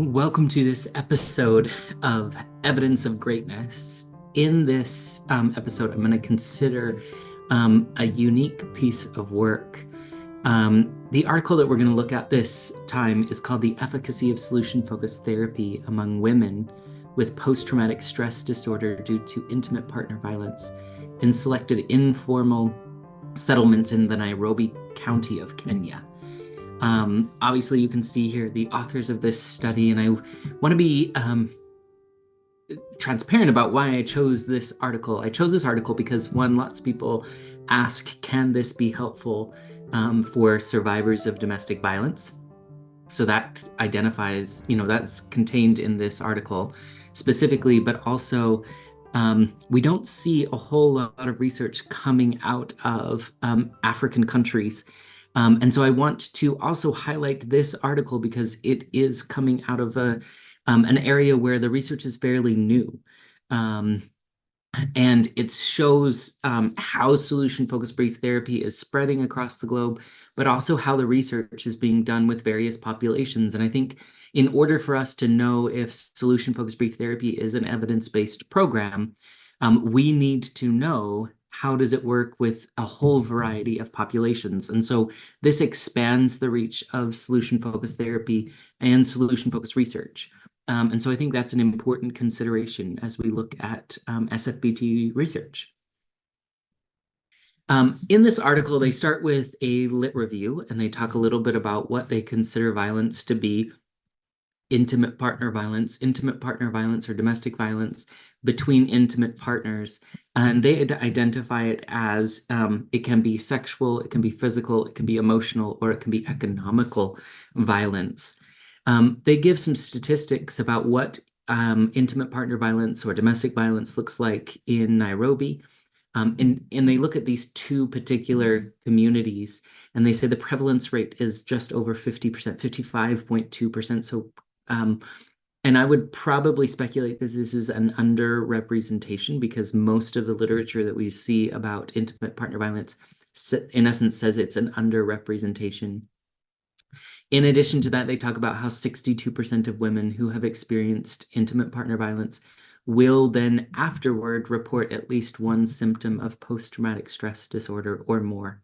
Welcome to this episode of Evidence of Greatness. In this episode, I'm going to consider a unique piece of work. The article that we're going to look at this time is called The Efficacy of Solution-Focused Therapy Among Women with Post-Traumatic Stress Disorder Due to Intimate Partner Violence in Selected Informal Settlements in the Nairobi County of Kenya. Obviously, you can see here the authors of this study, and I want to be transparent about why I chose this article. I chose this article because, one, lots of people ask, can this be helpful for survivors of domestic violence? So that identifies, that's contained in this article specifically, but also we don't see a whole lot of research coming out of African countries. And so I want to also highlight this article because it is coming out of an area where the research is fairly new. And it shows how solution-focused brief therapy is spreading across the globe, but also how the research is being done with various populations. And I think in order for us to know if solution-focused brief therapy is an evidence-based program, we need to know how does it work with a whole variety of populations. And so this expands the reach of solution-focused therapy and solution-focused research. And so I think that's an important consideration as we look at SFBT research. In this article, they start with a lit review, and they talk a little bit about what they consider violence to be: intimate partner violence, or domestic violence between intimate partners. And they identify it as it can be sexual, it can be physical, it can be emotional, or it can be economical violence. They give some statistics about what intimate partner violence or domestic violence looks like in Nairobi. And they look at these two particular communities, and they say the prevalence rate is just over 50%, 55.2%. So, and I would probably speculate that this is an underrepresentation because most of the literature that we see about intimate partner violence, in essence, says it's an underrepresentation. In addition to that, they talk about how 62% of women who have experienced intimate partner violence will then afterward report at least one symptom of post-traumatic stress disorder or more.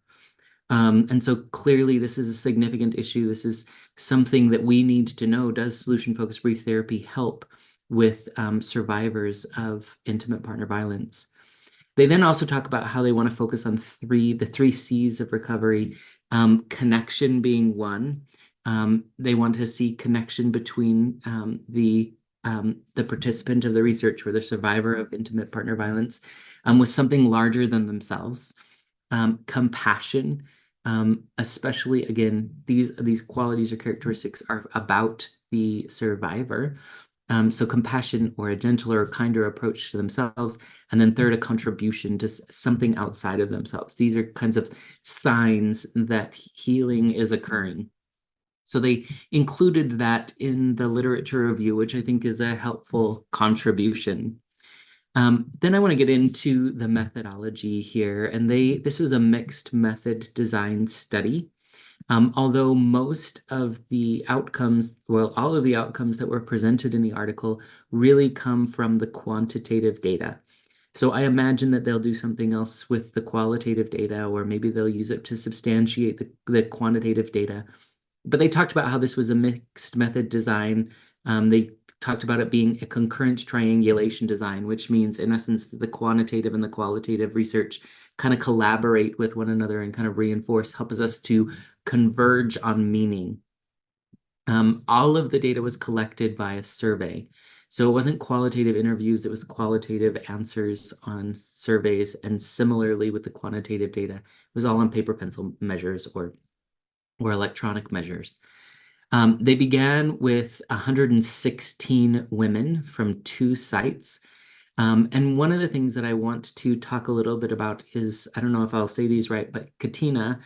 And so clearly this is a significant issue. This is something that we need to know. Does solution-focused brief therapy help with survivors of intimate partner violence? They then also talk about how they want to focus on the three C's of recovery, connection being one. They want to see connection between the participant of the research or the survivor of intimate partner violence with something larger than themselves. Compassion, especially, again, these qualities or characteristics are about the survivor. So compassion or a gentler or kinder approach to themselves. And then third, a contribution to something outside of themselves. These are kinds of signs that healing is occurring. So they included that in the literature review, which I think is a helpful contribution. Then I want to get into the methodology here. And this was a mixed method design study. Although most of the outcomes, well, all of the outcomes that were presented in the article really come from the quantitative data. So I imagine that they'll do something else with the qualitative data, or maybe they'll use it to substantiate the quantitative data. But they talked about how this was a mixed method design. They talked about it being a concurrent triangulation design, which means, in essence, the quantitative and the qualitative research kind of collaborate with one another and kind of reinforce, helps us to converge on meaning. All of the data was collected by a survey. So it wasn't qualitative interviews, it was qualitative answers on surveys. And similarly with the quantitative data, it was all on paper pencil measures or electronic measures. They began with 116 women from 2 sites. And one of the things that I want to talk a little bit about is, I don't know if I'll say these right, but Katina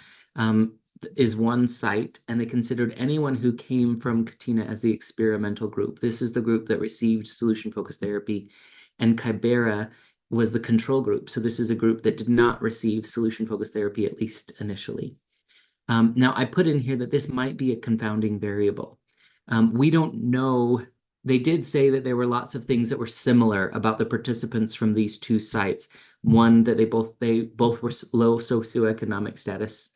is one site, and they considered anyone who came from Katina as the experimental group. This is the group that received solution-focused therapy, and Kibera was the control group. So this is a group that did not receive solution-focused therapy, at least initially. Now, I put in here that this might be a confounding variable. We don't know. They did say that there were lots of things that were similar about the participants from these two sites. One, that they both were low socioeconomic status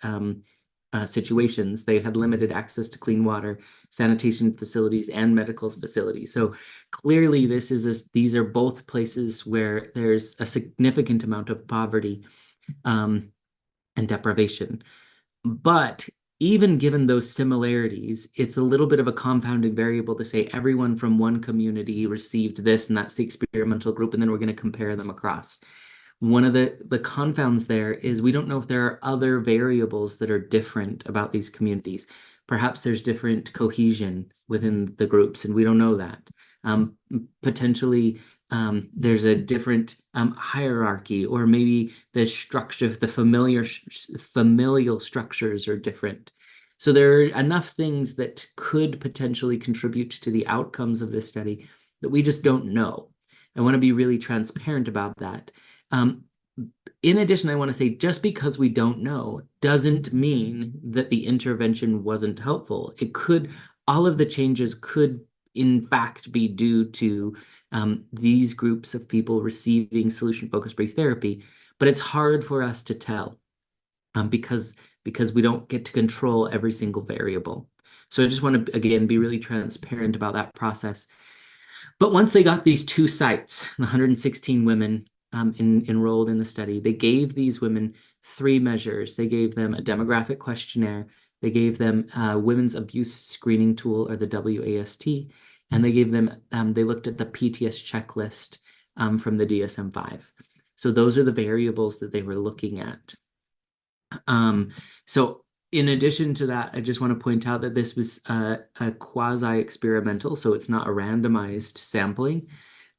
situations. They had limited access to clean water, sanitation facilities, and medical facilities. So clearly, these are both places where there's a significant amount of poverty and deprivation. But even given those similarities, it's a little bit of a confounding variable to say everyone from one community received this, and that's the experimental group, and then we're going to compare them across. One of the confounds there is we don't know if there are other variables that are different about these communities. Perhaps there's different cohesion within the groups, and we don't know that. Potentially, there's a different hierarchy, or maybe the structure, the familial structures are different. So there are enough things that could potentially contribute to the outcomes of this study that we just don't know. I want to be really transparent about that. In addition, I want to say just because we don't know doesn't mean that the intervention wasn't helpful. All of the changes could, in fact, be due to these groups of people receiving solution-focused brief therapy, but it's hard for us to tell because we don't get to control every single variable. So I just want to, again, be really transparent about that process. But once they got these two sites, the 116 women enrolled in the study, they gave these women 3 measures. They gave them a demographic questionnaire, they gave them a women's abuse screening tool, or the WAST, and they gave them, they looked at the PTS checklist from the DSM-5. So those are the variables that they were looking at. So in addition to that, I just want to point out that this was a quasi-experimental, so it's not a randomized sampling.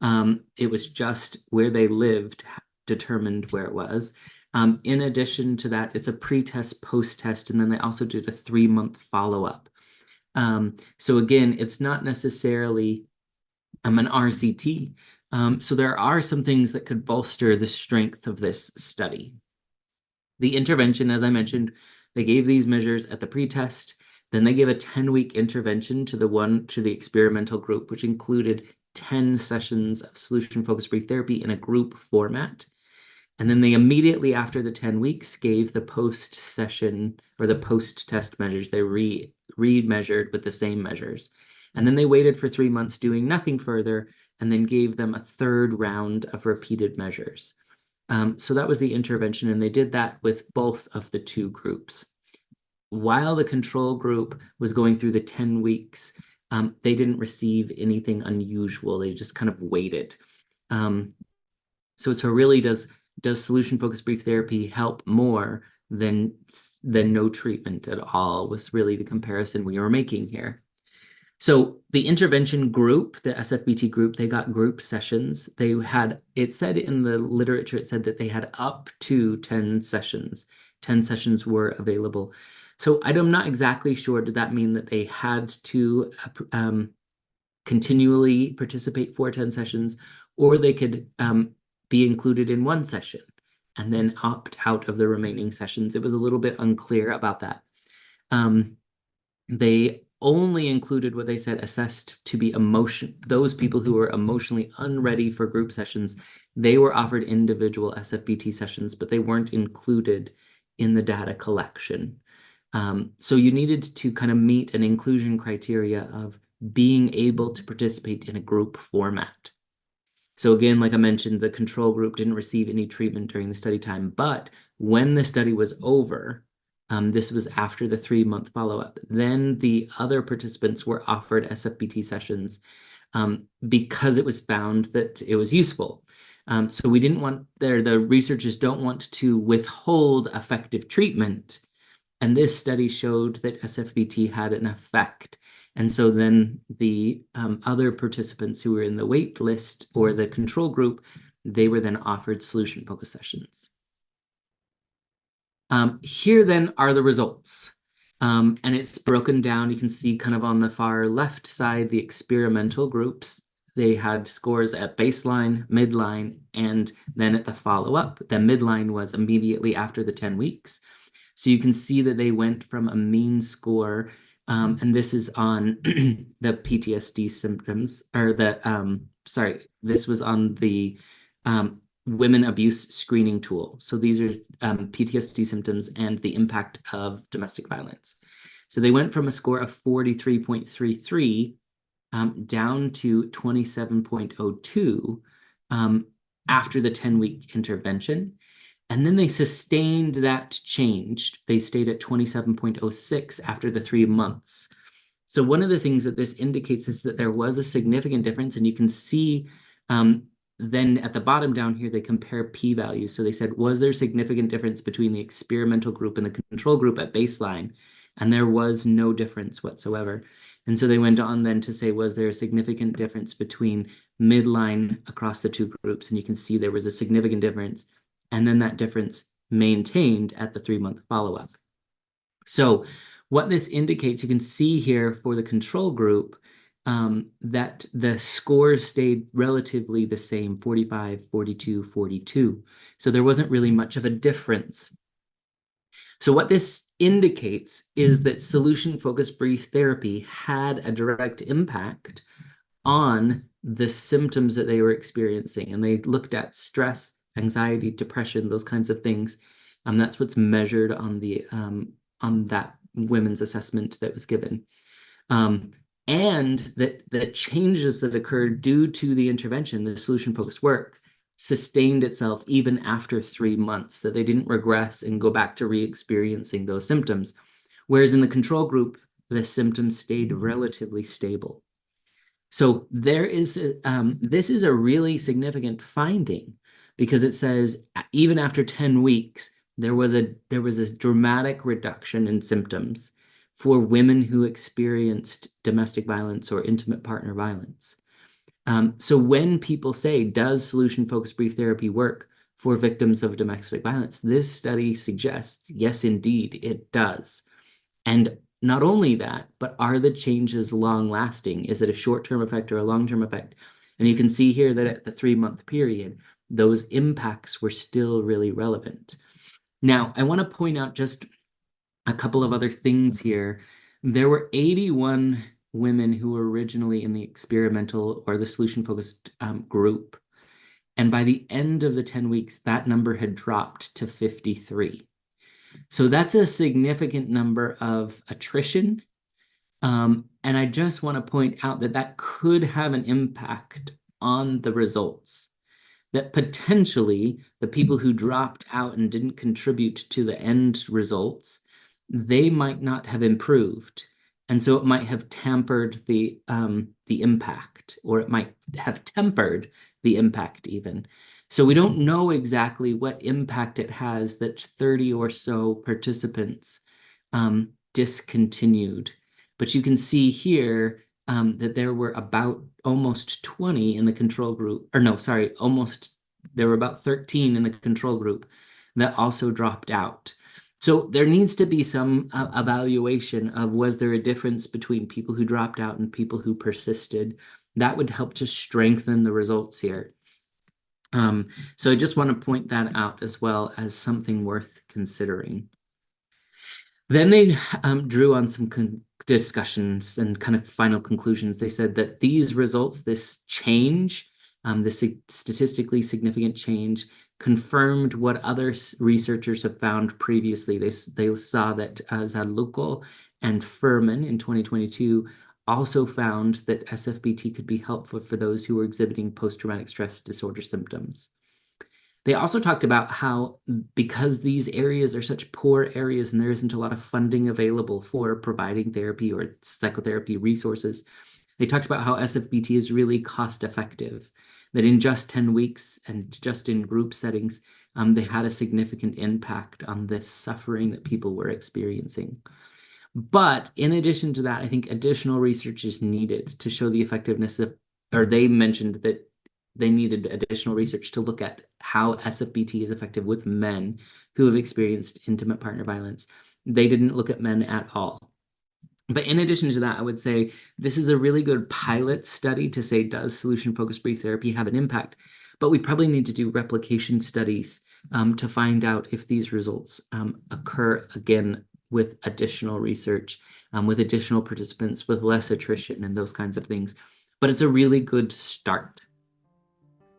It was just where they lived determined where it was. In addition to that, it's a pre-test, post-test, and then they also did a 3-month follow-up. So again, it's not necessarily an RCT. So there are some things that could bolster the strength of this study. The intervention, as I mentioned, they gave these measures at the pre-test. Then they gave a 10-week intervention to the experimental group, which included 10 sessions of solution-focused brief therapy in a group format. And then they immediately after the 10 weeks gave the post-session or the post-test measures. They re-measured with the same measures. And then they waited for 3 months doing nothing further, and then gave them a 3rd round of repeated measures. So that was the intervention, and they did that with both of the 2 groups. While the control group was going through the 10 weeks, they didn't receive anything unusual. They just kind of waited. So really, does solution-focused brief therapy help more than no treatment at all, was really the comparison we were making here. So the intervention group, the SFBT group, they got group sessions. It said in the literature, it said that they had up to 10 sessions. 10 sessions were available. So I'm not exactly sure, did that mean that they had to continually participate for 10 sessions, or they could be included in 1 session and then opt out of the remaining sessions? It was a little bit unclear about that. They only included what they said assessed to be those people who were emotionally unready for group sessions. They were offered individual SFBT sessions, but they weren't included in the data collection. So you needed to kind of meet an inclusion criteria of being able to participate in a group format. So again, like I mentioned, the control group didn't receive any treatment during the study time, but when the study was over, this was after the 3-month follow-up, then the other participants were offered SFBT sessions because it was found that it was useful. So we didn't want the researchers don't want to withhold effective treatment. And this study showed that SFBT had an effect. And so then the other participants who were in the wait list or the control group, they were then offered solution-focused sessions. Here then are the results. And it's broken down. You can see kind of on the far left side, the experimental groups. They had scores at baseline, midline, and then at the follow-up. The midline was immediately after the 10 weeks. So you can see that they went from a mean score And this is on the PTSD symptoms, or this was on the women abuse screening tool. So these are PTSD symptoms and the impact of domestic violence. So they went from a score of 43.33 down to 27.02 after the 10-week intervention. And then they sustained that change. They stayed at 27.06 after the 3 months. So one of the things that this indicates is that there was a significant difference, and you can see then at the bottom down here, they compare p-values. So they said, was there significant difference between the experimental group and the control group at baseline? And there was no difference whatsoever. And so they went on then to say, was there a significant difference between midline across the two groups? And you can see there was a significant difference. And then that difference maintained at the 3-month follow-up. So what this indicates, you can see here for the control group, that the scores stayed relatively the same, 45, 42, 42. So there wasn't really much of a difference. So what this indicates is that solution-focused brief therapy had a direct impact on the symptoms that they were experiencing. And they looked at stress, anxiety, depression, those kinds of things. That's what's measured on that women's assessment that was given. And that the changes that occurred due to the intervention, the solution-focused work, sustained itself even after 3 months, that they didn't regress and go back to re-experiencing those symptoms. Whereas in the control group, the symptoms stayed relatively stable. So this is a really significant finding, because it says even after 10 weeks, there was a dramatic reduction in symptoms for women who experienced domestic violence or intimate partner violence. So when people say, does solution-focused brief therapy work for victims of domestic violence, this study suggests, yes, indeed, it does. And not only that, but are the changes long-lasting? Is it a short-term effect or a long-term effect? And you can see here that at the 3-month period, those impacts were still really relevant. Now, I want to point out just a couple of other things here. There were 81 women who were originally in the experimental or the solution-focused group. And by the end of the 10 weeks, that number had dropped to 53. So that's a significant number of attrition. And I just want to point out that that could have an impact on the results. That potentially the people who dropped out and didn't contribute to the end results, they might not have improved. And so it might have tampered the impact, or it might have tempered the impact even. So we don't know exactly what impact it has that 30 or so participants discontinued. But you can see here that there were about almost 20 in the control group, or no, sorry, there were about 13 in the control group that also dropped out. So there needs to be some evaluation of, was there a difference between people who dropped out and people who persisted? That would help to strengthen the results here. So I just want to point that out as well as something worth considering. Then they drew on some discussions and kind of final conclusions. They said that these results, this change, this statistically significant change, confirmed what other researchers have found previously. They saw that Zadlukal and Furman in 2022 also found that SFBT could be helpful for those who were exhibiting post-traumatic stress disorder symptoms. They also talked about how, because these areas are such poor areas and there isn't a lot of funding available for providing therapy or psychotherapy resources, they talked about how SFBT is really cost effective, that in just 10 weeks and just in group settings, they had a significant impact on the suffering that people were experiencing. But in addition to that, I think additional research is needed to show the effectiveness of, or they mentioned that they needed additional research to look at how SFBT is effective with men who have experienced intimate partner violence. They didn't look at men at all. But in addition to that, I would say this is a really good pilot study to say, does solution-focused brief therapy have an impact? But we probably need to do replication studies to find out if these results occur again with additional research, with additional participants, with less attrition and those kinds of things. But it's a really good start.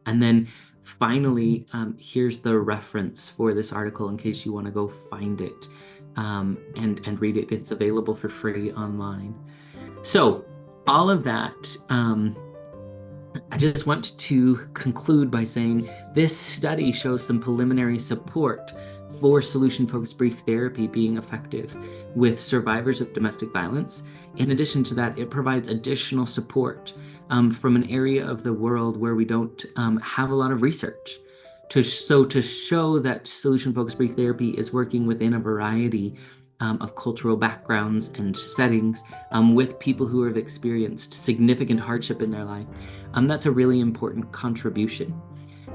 And then finally, here's the reference for this article in case you want to go find it and read it. It's available for free online. So all of that, I just want to conclude by saying this study shows some preliminary support for solution-focused brief therapy being effective with survivors of domestic violence. In addition to that, it provides additional support from an area of the world where we don't have a lot of research. To show that solution-focused brief therapy is working within a variety of cultural backgrounds and settings with people who have experienced significant hardship in their life, that's a really important contribution.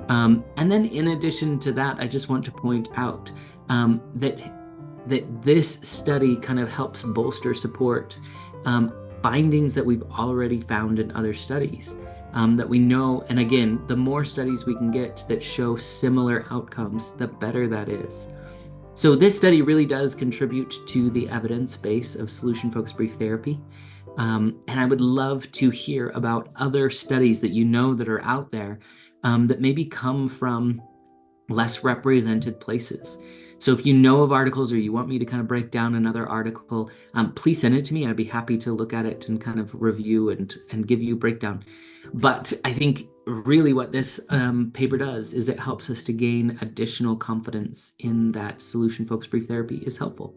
And then in addition to that, I just want to point out that this study kind of helps bolster support findings that we've already found in other studies that we know. And again, the more studies we can get that show similar outcomes, the better that is. So this study really does contribute to the evidence base of solution-focused brief therapy. And I would love to hear about other studies that you know that are out there that maybe come from less represented places. So if you know of articles or you want me to kind of break down another article, please send it to me. I'd be happy to look at it and kind of review and give you a breakdown. But I think really what this paper does is it helps us to gain additional confidence in that solution-focused brief therapy is helpful.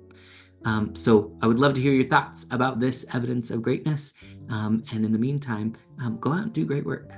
So I would love to hear your thoughts about this evidence of greatness. And in the meantime, go out and do great work.